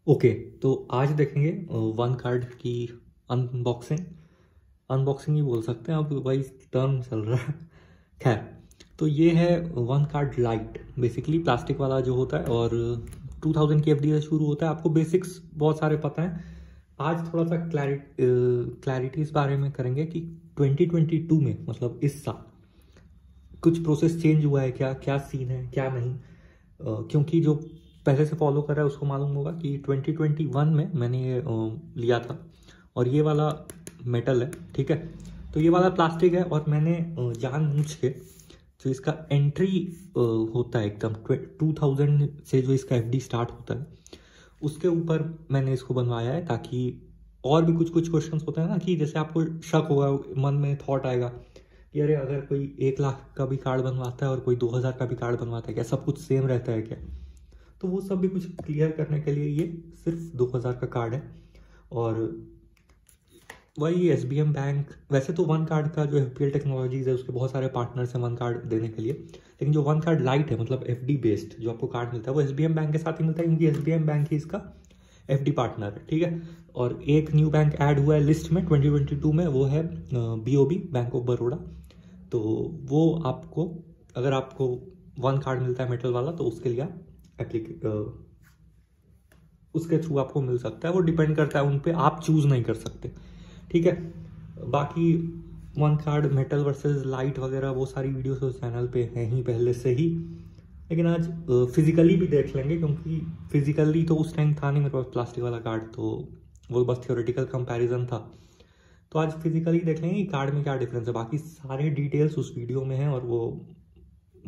Okay, तो आज देखेंगे वन कार्ड की अनबॉक्सिंग। अनबॉक्सिंग ही बोल सकते हैं, अब वही टर्म चल रहा है। खैर, तो ये है one card light, basically plastic वाला जो होता है, और 2000 की एफडी से शुरू होता है। आपको बेसिक्स बहुत सारे पता हैं। आज थोड़ा सा क्लैरिटी इस बारे में करेंगे कि 2022 में, मतलब इस साल, कुछ प्रोसेस चेंज हुआ है क्या, क्या सीन है क्या नहीं। क्योंकि जो पहले से फॉलो कर रहा है उसको मालूम होगा कि 2021 में मैंने ये लिया था, और ये वाला मेटल है, ठीक है। तो ये वाला प्लास्टिक है, और मैंने जानबूझ के जो इसका एंट्री होता है एकदम 2000 से जो इसका एफडी स्टार्ट होता है उसके ऊपर मैंने इसको बनवाया है, ताकि और भी कुछ कुछ क्वेश्चंस होते हैं ना, कि जैसे आपको शक होगा, मन में थॉट आएगा कि अरे अगर कोई 1 लाख का भी कार्ड बनवाता है और कोई 2000 का भी कार्ड बनवाता है, क्या सब कुछ सेम रहता है क्या। तो वो सब भी कुछ क्लियर करने के लिए ये सिर्फ 2000 का कार्ड है। और वही एसबीएम बैंक, वैसे तो वन कार्ड का जो एफपीएल टेक्नोलॉजीज है उसके बहुत सारे पार्टनर्स हैं वन कार्ड देने के लिए, लेकिन जो वन कार्ड लाइट है, मतलब एफडी बेस्ड जो आपको कार्ड मिलता है, वो एसबीएम बैंक के साथ ही मिलता है, क्योंकि एसबीएम बैंक ही इसका एफडी पार्टनर है, ठीक है। और एक न्यू बैंक ऐड हुआ है लिस्ट में 2022 में, वो है बीओबी, बैंक ऑफ बड़ौदा। तो वो आपको, अगर आपको वन कार्ड मिलता है मेटल वाला, तो उसके लिए आप उसके थ्रू आपको मिल सकता है। वो डिपेंड करता है उन पे, आप चूज नहीं कर सकते, ठीक है। बाकी one card metal versus light वगैरह वो सारी वीडियोस उस चैनल पे हैं ही पहले से ही, लेकिन आज फिजिकली भी देख लेंगे, क्योंकि फिजिकली तो उस टाइम था नहीं मेरे पास प्लास्टिक वाला कार्ड, तो वो बस थियोरेटिकल कंपैरिजन था। तो आज फिजिकली देख लेंगे कि कार्ड में क्या डिफरेंस है। बाकी सारे डिटेल्स उस वीडियो में हैं, और वो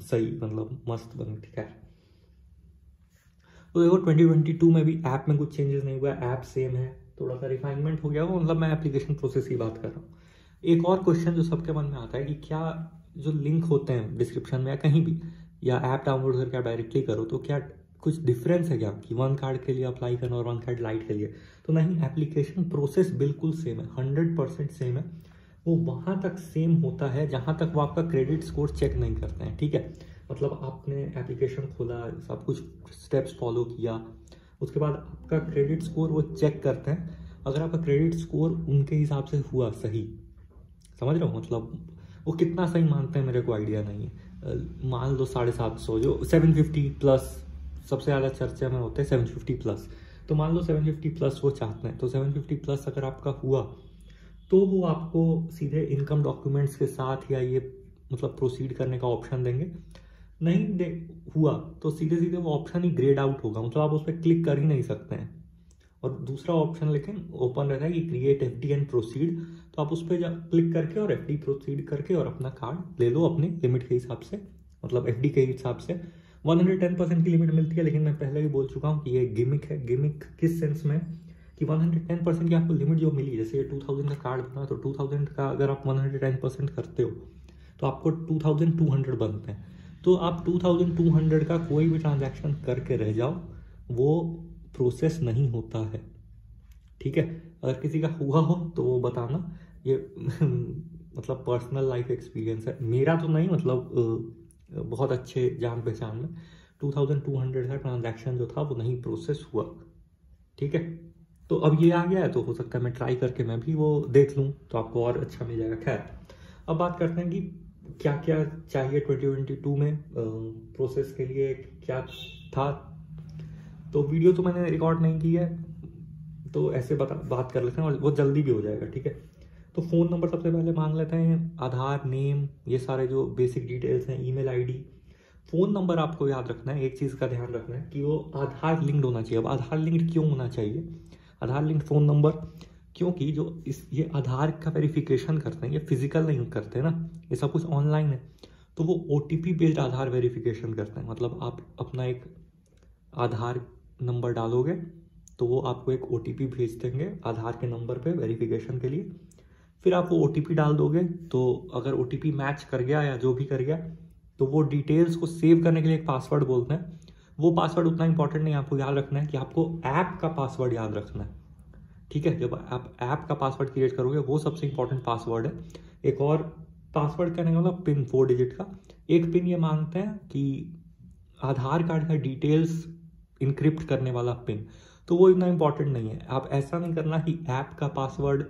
सही, मतलब मस्त बनी, ठीक है। तो देखो 2022 में भी ऐप में कुछ चेंजेस नहीं हुआ, ऐप सेम है, थोड़ा सा रिफाइनमेंट हो गया वो, मतलब मैं एप्लीकेशन प्रोसेस की बात कर रहा हूँ। एक और क्वेश्चन जो सबके मन में आता है कि क्या जो लिंक होते हैं डिस्क्रिप्शन में या कहीं भी, या ऐप डाउनलोड करके आप डायरेक्टली करो, तो क्या कुछ डिफरेंस है क्या कि वन कार्ड के लिए अप्लाई करना और वन कार्ड लाइट के लिए। तो नहीं, एप्लीकेशन प्रोसेस बिल्कुल सेम है, 100% सेम है। वो वहां तक सेम होता है जहां तक वो आपका क्रेडिट स्कोर चेक नहीं करते हैं, ठीक है। मतलब आपने एप्लीकेशन खोला, सब कुछ स्टेप्स फॉलो किया, उसके बाद आपका क्रेडिट स्कोर वो चेक करते हैं। अगर आपका क्रेडिट स्कोर उनके हिसाब से हुआ सही, समझ रहे हो, मतलब वो कितना सही मानते हैं मेरे को आइडिया नहीं है। मान लो 750, जो 750 प्लस सबसे ज़्यादा चर्चा में होते हैं, 750 प्लस। तो मान लो 750 प्लस वो चाहते हैं, तो 750 प्लस अगर आपका हुआ, तो वो आपको सीधे इनकम डॉक्यूमेंट्स के साथ या ये, मतलब प्रोसीड करने का ऑप्शन देंगे। नहीं दे हुआ तो सीधे सीधे वो ऑप्शन ही ग्रेड आउट होगा, मतलब आप उस पर क्लिक कर ही नहीं सकते हैं। और दूसरा ऑप्शन लेकिन ओपन रहता है कि क्रिएट एफडी एंड प्रोसीड, तो आप उस पर क्लिक करके और एफडी प्रोसीड करके और अपना कार्ड ले लो अपने लिमिट के हिसाब से, मतलब एफडी के हिसाब से। 110% की लिमिट मिलती है, लेकिन मैं पहले भी बोल चुका हूँ कि ये गिमिक है। गिमिक किस सेंस में कि 110% की आपको लिमिट जो मिली, जैसे ये 2000 का कार्ड बना, तो 2000 का अगर आप 110% करते हो तो आपको 2200 बनते हैं। तो आप 2200 का कोई भी ट्रांजैक्शन करके रह जाओ, वो प्रोसेस नहीं होता है, ठीक है। अगर किसी का हुआ हो तो वो बताना, ये मतलब पर्सनल लाइफ एक्सपीरियंस है मेरा, तो नहीं, मतलब बहुत अच्छे जान पहचान में 2200 का ट्रांजैक्शन जो था वो नहीं प्रोसेस हुआ, ठीक है। तो अब ये आ गया है, तो हो सकता है मैं ट्राई करके मैं भी वो देख लूँ, तो आपको और अच्छा मिल जाएगा। खैर, अब बात करते हैं कि क्या क्या चाहिए 2022 में प्रोसेस के लिए, क्या था। तो वीडियो तो मैंने रिकॉर्ड नहीं की है, तो ऐसे बात कर लेते हैं, और वो जल्दी भी हो जाएगा, ठीक है। तो फ़ोन नंबर सबसे पहले मांग लेते हैं, आधार, नेम, ये सारे जो बेसिक डिटेल्स हैं, ईमेल आईडी। फ़ोन नंबर आपको याद रखना है, एक चीज़ का ध्यान रखना है कि वो आधार लिंक्ड होना चाहिए। अब आधार लिंक्ड क्यों होना चाहिए, आधार लिंक्ड फ़ोन नंबर, क्योंकि जो ये आधार का वेरिफिकेशन करते हैं, ये फिजिकल नहीं करते ना, ये सब कुछ ऑनलाइन है। तो वो ओटीपी बेस्ड आधार वेरिफिकेशन करते हैं, मतलब आप अपना एक आधार नंबर डालोगे तो वो आपको एक ओटीपी भेज देंगे आधार के नंबर पे वेरिफिकेशन के लिए। फिर आप वो ओटीपी डाल दोगे, तो अगर ओटीपी मैच कर गया या जो भी कर गया, तो वो डिटेल्स को सेव करने के लिए एक पासवर्ड बोलते हैं। वो पासवर्ड उतना इंपॉर्टेंट नहीं, आपको याद रखना है कि आपको ऐप का पासवर्ड याद रखना है, ठीक है। जब आप ऐप का पासवर्ड क्रिएट करोगे, वो सबसे इंपॉर्टेंट पासवर्ड है। एक और पासवर्ड कहने का मतलब पिन, 4 डिजिट का एक पिन ये मांगते हैं कि आधार कार्ड का डिटेल्स इनक्रिप्ट करने वाला पिन, तो वो इतना इंपॉर्टेंट नहीं है। आप ऐसा नहीं करना कि ऐप का पासवर्ड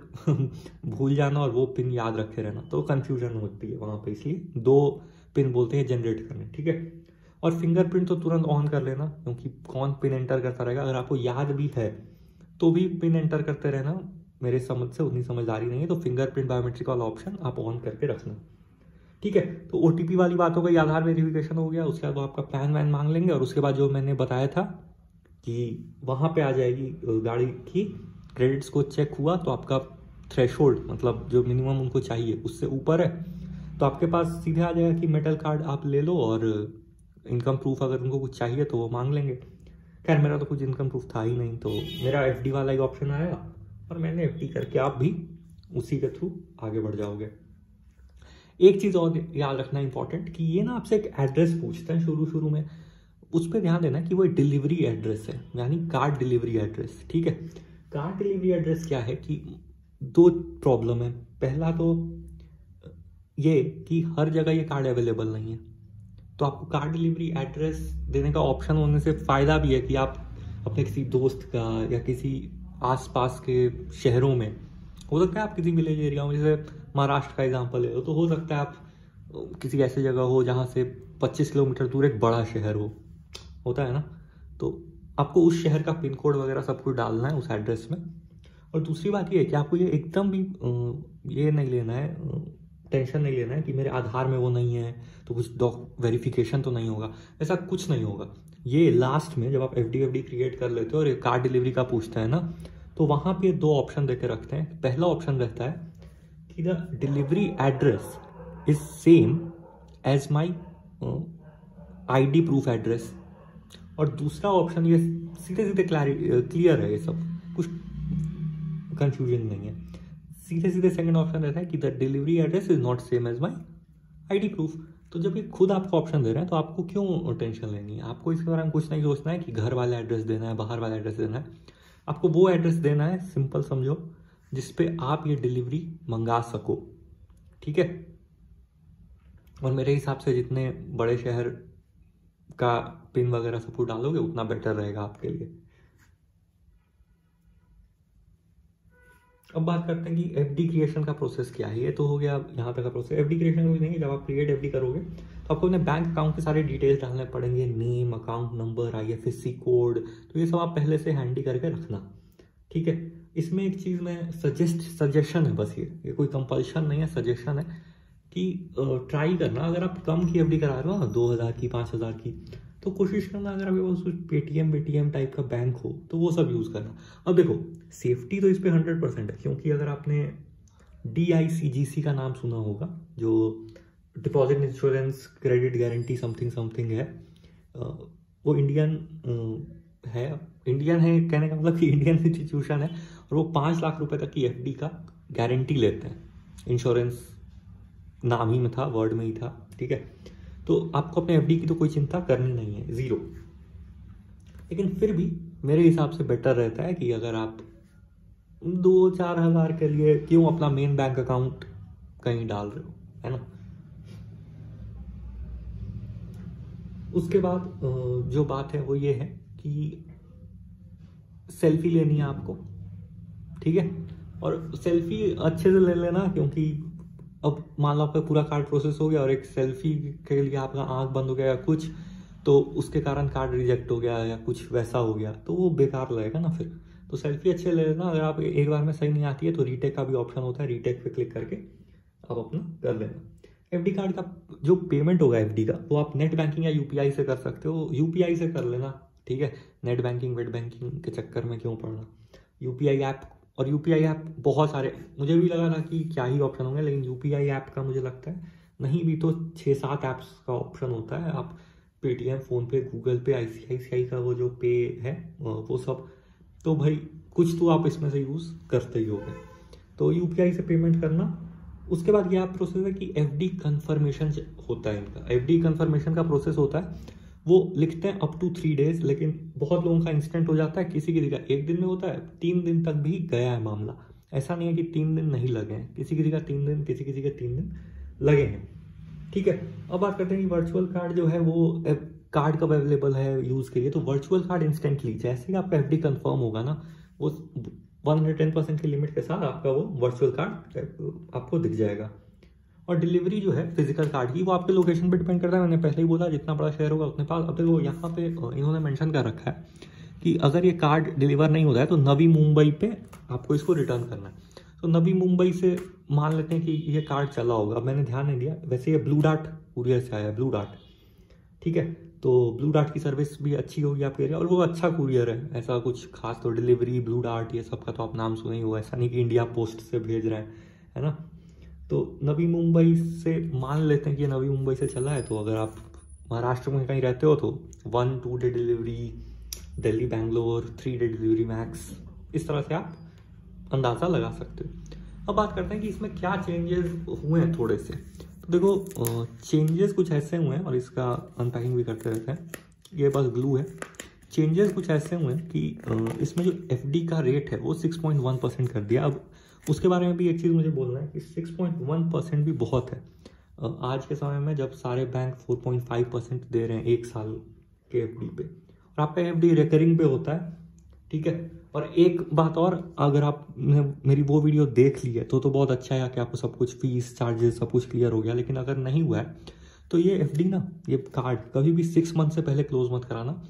भूल जाना और वो पिन याद रखे रहना, तो कंफ्यूजन होती है वहाँ पे, इसलिए 2 पिन बोलते हैं जनरेट करने, ठीक है। और फिंगरप्रिंट तो तुरंत ऑन कर लेना, क्योंकि कौन पिन एंटर करता रहेगा। अगर आपको याद भी है तो भी पिन एंटर करते रहना, मेरे समझ से उतनी समझदारी नहीं है, तो फिंगरप्रिंट बायोमेट्रिक वाला ऑप्शन आप ऑन करके रखना, ठीक है। तो OTP वाली बात हो गई, आधार वेरिफिकेशन हो गया, उसके बाद वो आपका पैन वैन मांग लेंगे, और उसके बाद जो मैंने बताया था कि वहाँ पे आ जाएगी गाड़ी की क्रेडिट स्कोर चेक हुआ तो आपका थ्रेशोल्ड, मतलब जो मिनिमम उनको चाहिए उससे ऊपर है, तो आपके पास सीधे आ जाएगा कि मेटल कार्ड आप ले लो, और इनकम प्रूफ अगर उनको कुछ चाहिए तो वो मांग लेंगे। खैर मेरा तो कुछ इनकम प्रूफ था ही नहीं, तो मेरा FD वाला ही ऑप्शन आया और मैंने FD करके आप भी उसी के थ्रू आगे बढ़ जाओगे। एक चीज़ और याद रखना इंपॉर्टेंट, कि ये ना आपसे एक एड्रेस पूछते हैं शुरू में, उस पर ध्यान देना कि वो डिलीवरी एड्रेस है, यानी कार्ड डिलीवरी एड्रेस, ठीक है। कार्ड डिलीवरी एड्रेस क्या है कि 2 प्रॉब्लम है। पहला तो ये कि हर जगह ये कार्ड अवेलेबल नहीं है, तो आपको कार्ड डिलीवरी एड्रेस देने का ऑप्शन होने से फ़ायदा भी है कि आप अपने किसी दोस्त का या किसी आसपास के शहरों में, हो सकता है आप किसी विलेज एरिया में, जैसे महाराष्ट्र का एग्जांपल ले लो, तो हो सकता है आप किसी ऐसी जगह हो जहाँ से 25 किलोमीटर दूर एक बड़ा शहर होता है ना, तो आपको उस शहर का पिन कोड वगैरह सब कुछ डालना है उस एड्रेस में। और दूसरी बात ये है कि आपको ये एकदम भी ये नहीं लेना है, टेंशन नहीं लेना है कि मेरे आधार में वो नहीं है तो कुछ वेरिफिकेशन तो नहीं होगा, ऐसा कुछ नहीं होगा। ये लास्ट में जब आप FD क्रिएट कर लेते हो और कार्ड डिलीवरी का पूछता है ना, तो वहाँ पे 2 ऑप्शन देके रखते हैं। पहला ऑप्शन रहता है कि the delivery address is same as my ID proof address, और दूसरा ऑप्शन ये सीधे क्लियर है, ये सब कुछ कंफ्यूजन नहीं है, सीधे सेकंड ऑप्शन रहता है कि the delivery address is not same as my ID proof. तो जब ये खुद आपको ऑप्शन दे रहे हैं तो आपको क्यों टेंशन लेनी है, आपको इसके बारे में कुछ नहीं सोचना है कि घर वाला एड्रेस देना है, बाहर वाला एड्रेस देना है, आपको वो एड्रेस देना है, सिंपल समझो, जिसपे आप ये डिलीवरी मंगा सको, ठीक है। और मेरे हिसाब से जितने बड़े शहर का पिन वगैरह सब कुछ डालोगे उतना बेटर रहेगा आपके लिए। अब बात करते हैं कि FD क्रिएशन का प्रोसेस क्या है। ये तो हो गया यहाँ तक का प्रोसेस। FD क्रिएशन कुछ नहीं, जब आप क्रिएट FD करोगे तो आपको अपने बैंक अकाउंट के सारे डिटेल्स डालने पड़ेंगे, name, account number, IFSC code, तो ये सब आप पहले से हैंडी करके रखना, ठीक है। इसमें एक चीज़ मैं सजेशन है बस, ये कोई कंपल्शन नहीं है, सजेशन है कि ट्राई करना, अगर आप कम की FD करा रहे हो ना, 2000 की, 5000 की, तो कोशिश करना अगर आपके पास कुछ पेटीएम टाइप का बैंक हो तो वो सब यूज़ करना। अब देखो सेफ्टी तो इस पर 100% है, क्योंकि अगर आपने DICGC का नाम सुना होगा, जो deposit insurance credit guarantee something है, वो इंडियन है कहने का मतलब कि इंडियन इंस्टीट्यूशन है, और वो 5 लाख रुपए तक की FD का गारंटी लेते हैं। इंश्योरेंस नाम ही में था, वर्ड में ही था, ठीक है। तो आपको अपने FD की तो कोई चिंता करनी नहीं है, 0। लेकिन फिर भी मेरे हिसाब से बेटर रहता है कि अगर आप 2-4 हज़ार के लिए क्यों अपना मेन बैंक अकाउंट कहीं डाल रहे हो, है ना। उसके बाद जो बात है वो ये है कि सेल्फी लेनी है आपको, ठीक है। और सेल्फी अच्छे से ले लेना, क्योंकि अब मान लो आपका पूरा कार्ड प्रोसेस हो गया और एक सेल्फी के लिए आपका आंख बंद हो गया या कुछ, तो उसके कारण कार्ड रिजेक्ट हो गया या कुछ वैसा हो गया, तो वो बेकार लगेगा ना फिर। तो सेल्फी अच्छे ले लेना। अगर आप एक बार में सही नहीं आती है तो रीटेक का भी ऑप्शन होता है, रीटेक पे क्लिक करके आप अपना कर लेना। FD कार्ड का जो पेमेंट होगा FD का, वो आप नेट बैंकिंग या UPI से कर सकते हो, UPI से कर लेना, ठीक है। नेट बैंकिंग वेट बैंकिंग के चक्कर में क्यों पड़ना। UPI ऐप, और UPI ऐप बहुत सारे, मुझे भी लगा था कि क्या ही ऑप्शन होंगे, लेकिन UPI ऐप का मुझे लगता है नहीं भी तो 6-7 ऐप्स का ऑप्शन होता है। आप पेटीएम, फ़ोनपे, गूगल पे, ICICI का वो जो पे है वो सब, तो भाई कुछ तो आप इसमें से यूज़ करते ही होगे। तो UPI से पेमेंट करना। उसके बाद यह प्रोसेस है कि FD कन्फर्मेशन होता है इनका। FD कन्फर्मेशन का प्रोसेस होता है, वो लिखते हैं up to 3 days, लेकिन बहुत लोगों का इंस्टेंट हो जाता है, किसी का 1 दिन में होता है, 3 दिन तक भी गया है मामला। ऐसा नहीं है कि 3 दिन नहीं लगे हैं, किसी का 3 दिन, किसी के 3 दिन लगे हैं, ठीक है। अब बात करते हैं कि वर्चुअल कार्ड जो है वो कार्ड कब अवेलेबल है यूज़ के लिए, तो वर्चुअल कार्ड इंस्टेंटली जैसे ही आपका एफडी कंफर्म होगा ना, वो 110% की लिमिट के साथ आपका वो वर्चुअल कार्ड आपको दिख जाएगा। और डिलीवरी जो है फिजिकल कार्ड की वो आपके लोकेशन पे डिपेंड करता है। मैंने पहले ही बोला जितना बड़ा शहर होगा उतने पास। अब देखो यहाँ पे इन्होंने मेंशन कर रखा है कि अगर ये कार्ड डिलीवर नहीं होता है तो नवी मुंबई पे आपको इसको रिटर्न करना है। तो नवी मुंबई से मान लेते हैं कि ये कार्ड चला होगा, अब मैंने ध्यान नहीं दिया, वैसे ये ब्लू डार्ट कुरियर से आया है, ब्लू डार्ट, ठीक है। तो ब्लू डार्ट की सर्विस भी अच्छी होगी आपके एरिया, और वो अच्छा कुरियर है, ऐसा कुछ खास तो डिलीवरी ब्लू डार्ट ये सब का तो आप नाम सुने ही हो, ऐसा नहीं कि इंडिया पोस्ट से भेज रहे हैं, है ना। तो नवी मुंबई से मान लेते हैं कि नवी मुंबई से चला है, तो अगर आप महाराष्ट्र में कहीं रहते हो तो 1-2 day delivery, Delhi Bangalore 3 day delivery max, इस तरह से आप अंदाज़ा लगा सकते हो। अब बात करते हैं कि इसमें क्या चेंजेस हुए हैं थोड़े से। तो देखो चेंजेस कुछ ऐसे हुए हैं, और इसका अनपैकिंग भी करते रहते हैं, ये बस ग्लू है। चेंजेस कुछ ऐसे हुए हैं कि इसमें जो एफडी का रेट है वो 6.1% कर दिया। अब उसके बारे में भी एक चीज़ मुझे बोलना है कि 6.1% भी बहुत है आज के समय में, जब सारे बैंक 4.5% दे रहे हैं 1 साल के एफडी पे, और आपका एफडी रिकरिंग पे होता है, ठीक है। और एक बात और, अगर आप मेरी वो वीडियो देख ली है तो बहुत अच्छा है कि आपको सब कुछ फीस चार्जेस सब कुछ क्लियर हो गया। लेकिन अगर नहीं हुआ है तो ये एफडी ना, ये कार्ड कभी भी 6 मंथ से पहले क्लोज मत कराना।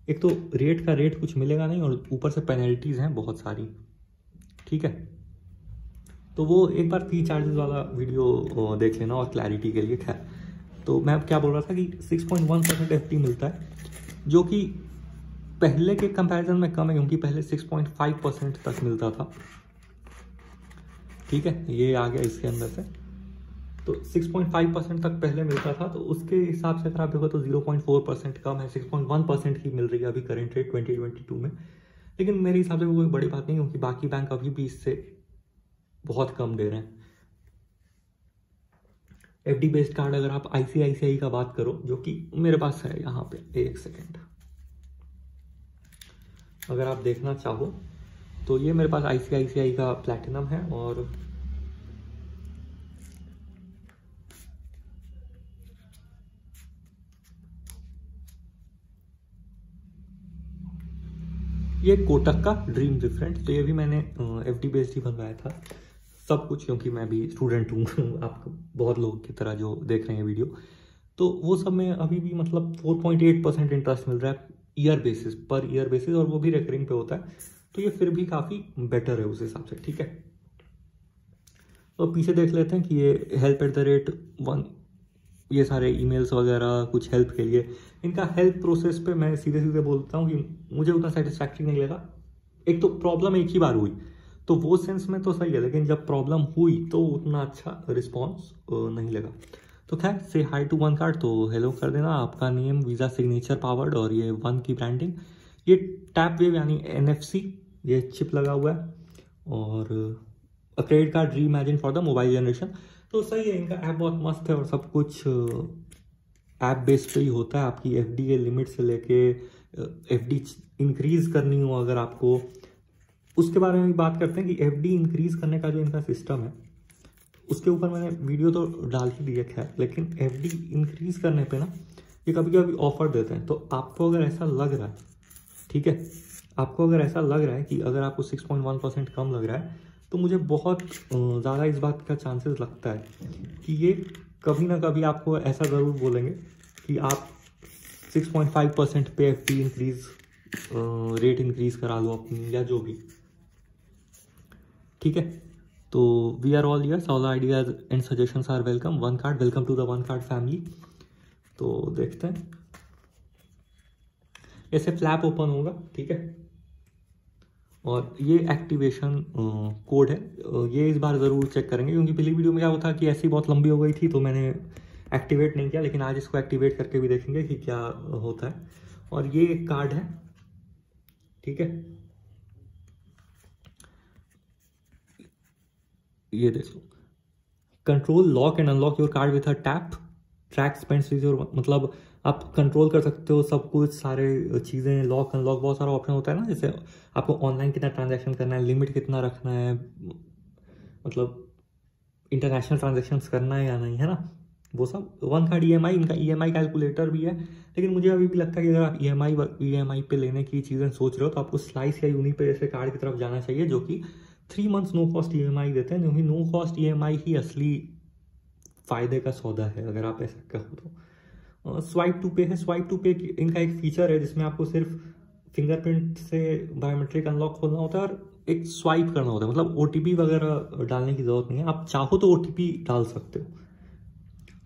एक तो रेट कुछ मिलेगा नहीं, और ऊपर से पेनल्टीज हैं बहुत सारी, ठीक है। तो वो एक बार फी चार्जेस वाला वीडियो देख लेना और क्लैरिटी के लिए। खैर, तो मैं क्या बोल रहा था कि 6.1% एफडी मिलता है, जो कि पहले के कंपैरिजन में कम है, क्योंकि पहले 6.5% तक मिलता था, ठीक है। ये आ गया इसके अंदर से, तो 6.5% तक पहले मिलता था, तो उसके हिसाब से अगर आप देखो तो 0.4% कम है, 6.1% की मिल रही है अभी करंट रेट 2022 में। लेकिन मेरे हिसाब से वो कोई बड़ी बात नहीं, क्योंकि बाकी बैंक अभी भी इससे बहुत कम दे रहे हैं। एफडी बेस्ड कार्ड अगर आप आईसीआईसीआई का बात करो, जो कि मेरे पास है यहाँ पे, एक सेकेंड, अगर आप देखना चाहो तो ये मेरे पास आईसीआईसीआई का प्लैटिनम है, और ये कोटक का ड्रीम डिफरेंट, तो ये भी मैंने एफडी बेस्ड ही बनवाया था सब कुछ, क्योंकि मैं भी स्टूडेंट हूँ आप बहुत लोगों की तरह जो देख रहे हैं वीडियो। तो वो सब में अभी भी मतलब 4.8% इंटरेस्ट मिल रहा है year basis, per year basis, और वो भी रेकरिंग पे होता है। तो ये फिर भी काफ़ी बेटर है उस हिसाब से, ठीक है। तो पीछे देख लेते हैं कि ये help@1, ये सारे ईमेल्स वगैरह कुछ हेल्प के लिए, इनका हेल्प प्रोसेस पे मैं सीधे सीधे बोलता हूँ कि मुझे उतना सेटिस्फैक्ट्री नहीं लगा। एक तो प्रॉब्लम एक ही बार हुई, तो वो सेंस में तो सही है, लेकिन जब प्रॉब्लम हुई तो उतना अच्छा रिस्पॉन्स नहीं लगा। तो खैर, से हाई टू वन कार्ड, तो हेलो कर देना, आपका नेम वीज़ा सिग्नेचर पावर्ड, और ये 1 की ब्रांडिंग, ये टैप वेव यानी NFC, ये चिप लगा हुआ है, और credit card reimagine for the mobile generation. तो सही है, इनका ऐप बहुत मस्त है, और सब कुछ ऐप बेस्ड पे ही होता है। आपकी एफडी के लिमिट से लेके एफडी इंक्रीज करनी हो अगर आपको, उसके बारे में भी बात करते हैं कि एफडी इंक्रीज करने का जो इनका सिस्टम है, उसके ऊपर मैंने वीडियो तो डाल ही दी है खैर। लेकिन एफडी इंक्रीज करने पे ना, ये कभी कभी ऑफर देते हैं। तो आपको अगर ऐसा लग रहा है, ठीक है, आपको अगर ऐसा लग रहा है कि अगर आपको 6.1% कम लग रहा है, तो मुझे बहुत ज़्यादा इस बात का चांसेस लगता है कि ये कभी ना कभी आपको ऐसा ज़रूर बोलेंगे कि आप 6.5% पे एफडी इंक्रीज रेट इंक्रीज करा लो अपनी, या जो भी, ठीक है। तो we are all ears, all ideas and suggestions are welcome. OneCard, welcome to the OneCard family. तो देखते हैं, ऐसे फ्लैप ओपन होगा, ठीक है, और ये एक्टिवेशन कोड है, ये इस बार ज़रूर चेक करेंगे, क्योंकि पिछली वीडियो में क्या होता कि ऐसी बहुत लंबी हो गई थी तो मैंने एक्टिवेट नहीं किया। लेकिन आज इसको एक्टिवेट करके भी देखेंगे कि क्या होता है। और ये एक कार्ड है, ठीक है, ये देखो, control lock and unlock your card with a tap, track spends with your, मतलब आप कंट्रोल कर सकते हो सब कुछ, सारे चीज़ें, लॉक अनलॉक, बहुत सारा ऑप्शन होता है ना, जैसे आपको ऑनलाइन कितना ट्रांजैक्शन करना है, लिमिट कितना रखना है, मतलब इंटरनेशनल ट्रांजैक्शंस करना है या नहीं, है ना, वो सब। वन कार्ड EMI, इनका EMI कैलकुलेटर भी है, लेकिन मुझे अभी भी लगता है कि अगर आप EMI पे लेने की चीज़ें सोच रहे हो तो आपको स्लाइस या यूनिपे जैसे कार्ड की तरफ जाना चाहिए, जो कि 3 मंथ्स नो कॉस्ट EMI देते हैं, क्योंकि नो कॉस्ट EMI ही असली फ़ायदे का सौदा है अगर आप ऐसा कहो तो। स्वाइप टू पे है, स्वाइप टू पे इनका एक फीचर है जिसमें आपको सिर्फ फिंगरप्रिंट से बायोमेट्रिक अनलॉक खोलना होता है और एक स्वाइप करना होता है, मतलब OTP वगैरह डालने की जरूरत नहीं है, आप चाहो तो OTP डाल सकते हो।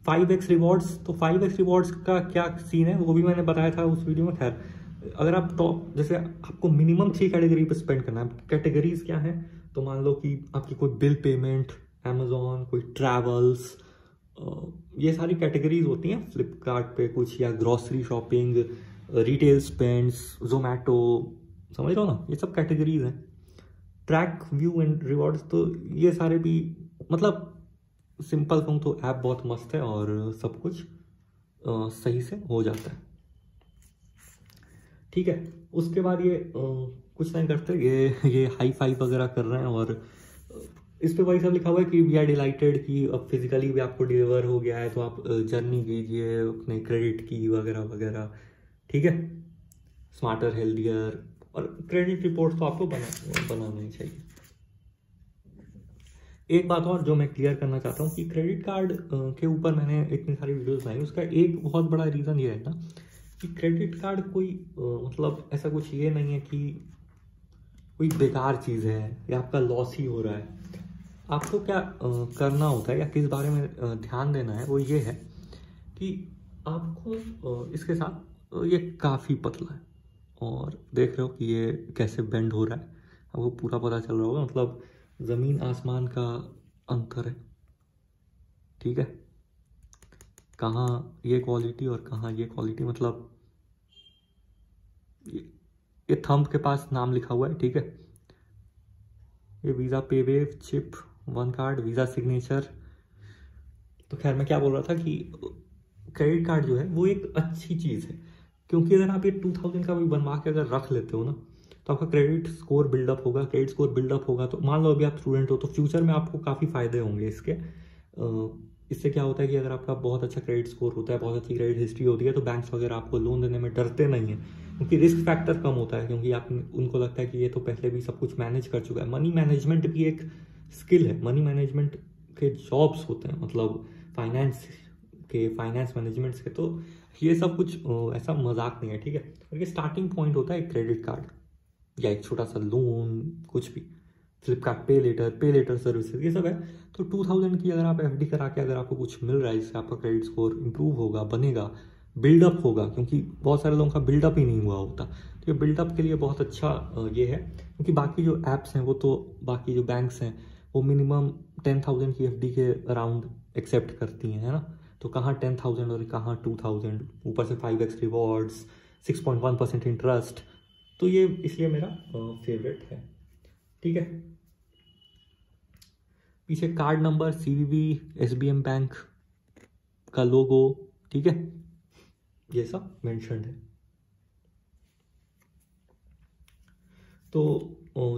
5x रिवॉर्ड्स, तो 5x रिवॉर्ड्स का क्या सीन है वो भी मैंने बताया था उस वीडियो में। खैर अगर आप टॉप, जैसे आपको मिनिमम 3 कैटेगरी पे स्पेंड करना है, कैटेगरीज क्या है, तो मान लो कि आपकी कोई बिल पेमेंट, अमेजोन, कोई ट्रैवल्स, ये सारी कैटेगरीज होती हैं फ्लिपकार्ट पे कुछ, या grocery shopping, retail spends, Zomato, समझ रहे हो ना, ये सब कैटेगरीज हैं। ट्रैक, व्यू एंड रिवॉर्ड्स, तो ये सारे भी, मतलब सिंपल कहूँ तो ऐप बहुत मस्त है और सब कुछ सही से हो जाता है। ठीक है, उसके बाद ये कुछ नहीं करते, ये हाई फाइव वगैरह कर रहे हैं और इस पे वही सब लिखा हुआ है कि वी आर डिलाइटेड कि अब फिजिकली भी आपको डिलीवर हो गया है, तो आप जर्नी कीजिए अपने क्रेडिट की वगैरह वगैरह। ठीक है, स्मार्टर, हेल्दियर, और क्रेडिट रिपोर्ट तो आपको बनाना ही चाहिए। एक बात और जो मैं क्लियर करना चाहता हूँ कि क्रेडिट कार्ड के ऊपर मैंने इतनी सारी वीडियोस बनाई, उसका एक बहुत बड़ा रीज़न ये है ना कि क्रेडिट कार्ड कोई मतलब ऐसा कुछ ये नहीं है कि कोई बेकार चीज़ है या आपका लॉस ही हो रहा है। आपको क्या करना होता है या किस बारे में ध्यान देना है वो ये है कि आपको इसके साथ ये काफ़ी पतला है और देख रहे हो कि ये कैसे बेंड हो रहा है, आपको पूरा पता चल रहा होगा, मतलब ज़मीन आसमान का अंतर है। ठीक है, कहाँ ये क्वालिटी और कहाँ ये क्वालिटी, मतलब ये थंब के पास नाम लिखा हुआ है। ठीक है, ये Visa payWave chip, one card, Visa signature. तो खैर मैं क्या बोल रहा था कि क्रेडिट कार्ड जो है वो एक अच्छी चीज़ है, क्योंकि अगर आप ये 2000 का भी बनवा के अगर रख लेते हो ना तो आपका क्रेडिट स्कोर बिल्डअप होगा। क्रेडिट स्कोर बिल्डअप होगा तो मान लो अभी आप स्टूडेंट हो तो फ्यूचर में आपको काफ़ी फायदे होंगे इसके। इससे क्या होता है कि अगर आपका बहुत अच्छा क्रेडिट स्कोर होता है, बहुत अच्छी क्रेडिट हिस्ट्री होती है, तो बैंक्स वगैरह आपको लोन देने में डरते नहीं हैं, क्योंकि रिस्क फैक्टर कम होता है, क्योंकि आप उनको लगता है कि ये तो पहले भी सब कुछ मैनेज कर चुका है। मनी मैनेजमेंट भी एक स्किल है, मनी मैनेजमेंट के जॉब्स होते हैं, मतलब फाइनेंस मैनेजमेंट के, तो ये सब कुछ ऐसा मजाक नहीं है। ठीक है, और ये स्टार्टिंग पॉइंट होता है क्रेडिट कार्ड या एक छोटा सा लोन, कुछ भी, फ्लिपकार्ट पे लेटर सर्विसेज, ये सब है। तो 2000 की अगर आप FD करा के अगर आपको कुछ मिल रहा है जिससे आपका क्रेडिट स्कोर इंप्रूव होगा, बनेगा, बिल्डअप होगा, क्योंकि बहुत सारे लोगों का बिल्डअप ही नहीं हुआ होता, तो ये बिल्डअप के लिए बहुत अच्छा ये है। क्योंकि बाकी जो ऐप्स हैं वो तो, बाकी जो बैंक्स हैं वो मिनिमम 10,000 की FD के अराउंड एक्सेप्ट करती हैं, है ना, तो कहाँ 10,000 और कहाँ 2,000, ऊपर से 5x रिवॉर्ड्स, 6.1% इंटरेस्ट, तो ये इसलिए मेरा फेवरेट है। ठीक है, पीछे card number, CVV, SBM bank का लोगो, ठीक है, ये सब मेंशन्ड है। तो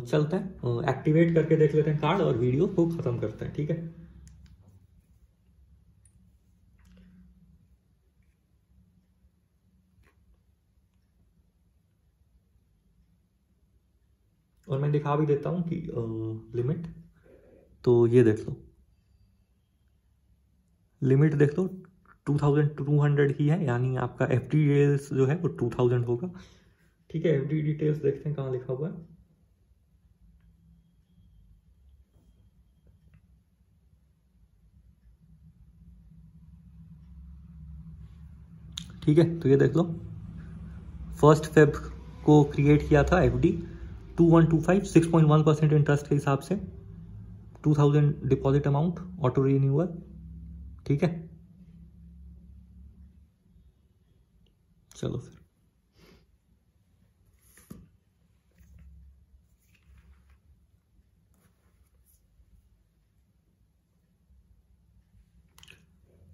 चलते हैं, एक्टिवेट करके देख लेते हैं कार्ड और वीडियो को खत्म करते हैं। ठीक है, और मैं दिखा भी देता हूँ कि लिमिट, तो ये देख लो, लिमिट देख लो 2200 ही है, यानी आपका FD डिटेल्स जो है वो 2000 होगा। ठीक है, FD डिटेल्स देखते हैं कहाँ लिखा हुआ है। ठीक है, तो ये देख लो 1 Feb को क्रिएट किया था FD 2125, 6.1% इंटरेस्ट के हिसाब से, 2000 डिपॉजिट अमाउंट, ऑटो रिन्यूअल। ठीक है, चलो फिर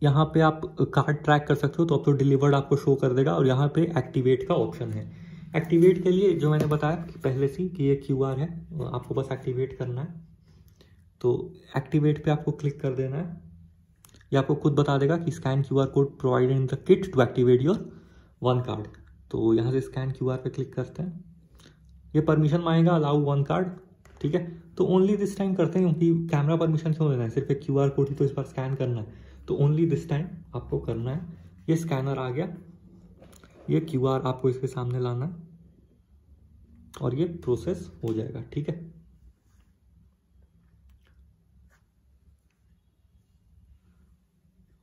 यहाँ पे आप कार्ड ट्रैक कर सकते हो, तो अब तो डिलीवर्ड आपको शो कर देगा, और यहाँ पे एक्टिवेट का ऑप्शन है। एक्टिवेट के लिए जो मैंने बताया कि पहले से कि ये QR है, आपको बस एक्टिवेट करना है, तो एक्टिवेट पे आपको क्लिक कर देना है। ये आपको खुद बता देगा कि scan QR code provided in the kit to activate your OneCard. तो यहाँ से स्कैन QR पे क्लिक करते हैं, ये परमिशन मांगेगा अलाउ वन कार्ड, ठीक है। तो ओनली दिस टाइम करते हैं, क्योंकि कैमरा परमिशन क्यों देना है, सिर्फ एक QR कोड ही तो इस बार स्कैन करना है, तो ओनली दिस टाइम आपको करना है। ये स्कैनर आ गया, ये QR आपको इसके सामने लाना है और ये प्रोसेस हो जाएगा, ठीक है।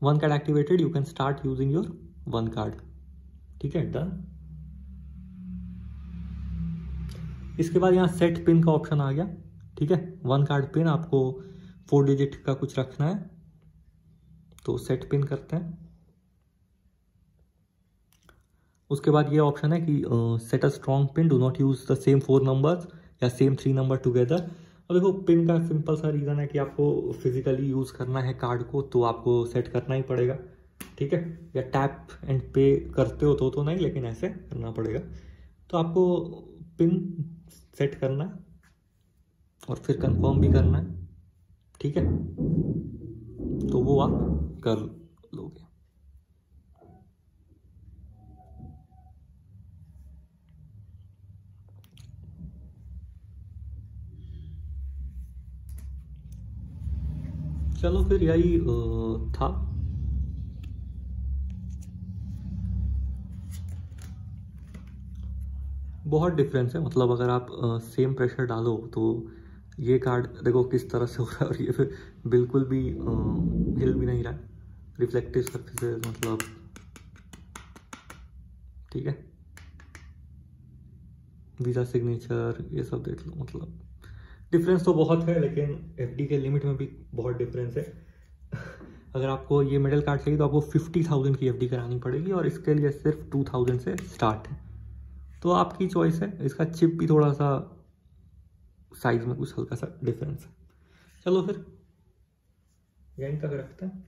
One card activated, you can start using your one card, ठीक है, डन। इसके बाद यहाँ सेट पिन का ऑप्शन आ गया, ठीक है। वन कार्ड पिन आपको 4 डिजिट का कुछ रखना है, तो सेट पिन करते हैं। उसके बाद ये ऑप्शन है कि set a strong pin, do not use the same 4 numbers या सेम 3 नंबर टुगेदर। और देखो पिन का सिंपल सा रीज़न है कि आपको फिजिकली यूज़ करना है कार्ड को, तो आपको सेट करना ही पड़ेगा, ठीक है। या टैप एंड पे करते हो तो नहीं, लेकिन ऐसे करना पड़ेगा। तो आपको पिन सेट करना है और फिर कंफर्म भी करना है, ठीक है। तो वो आप कर लोगे। चलो फिर यही था। बहुत डिफरेंस है, मतलब अगर आप सेम प्रेशर डालो तो ये कार्ड देखो किस तरह से हो रहा है, और ये फिर बिल्कुल भी हिल भी नहीं रहा है, रिफ्लेक्टिव सरफेसेस मतलब, ठीक है। वीज़ा सिग्नेचर ये सब देख लो, मतलब डिफरेंस तो बहुत है, लेकिन FD के लिमिट में भी बहुत डिफरेंस है। अगर आपको ये मेडल कार्ड चाहिए तो आपको 50,000 की FD करानी पड़ेगी, और इसके लिए सिर्फ 2,000 से स्टार्ट है। तो आपकी चॉइस है। इसका चिप भी थोड़ा सा साइज में कुछ हल्का सा डिफरेंस है। चलो फिर यहीं तक रखते हैं।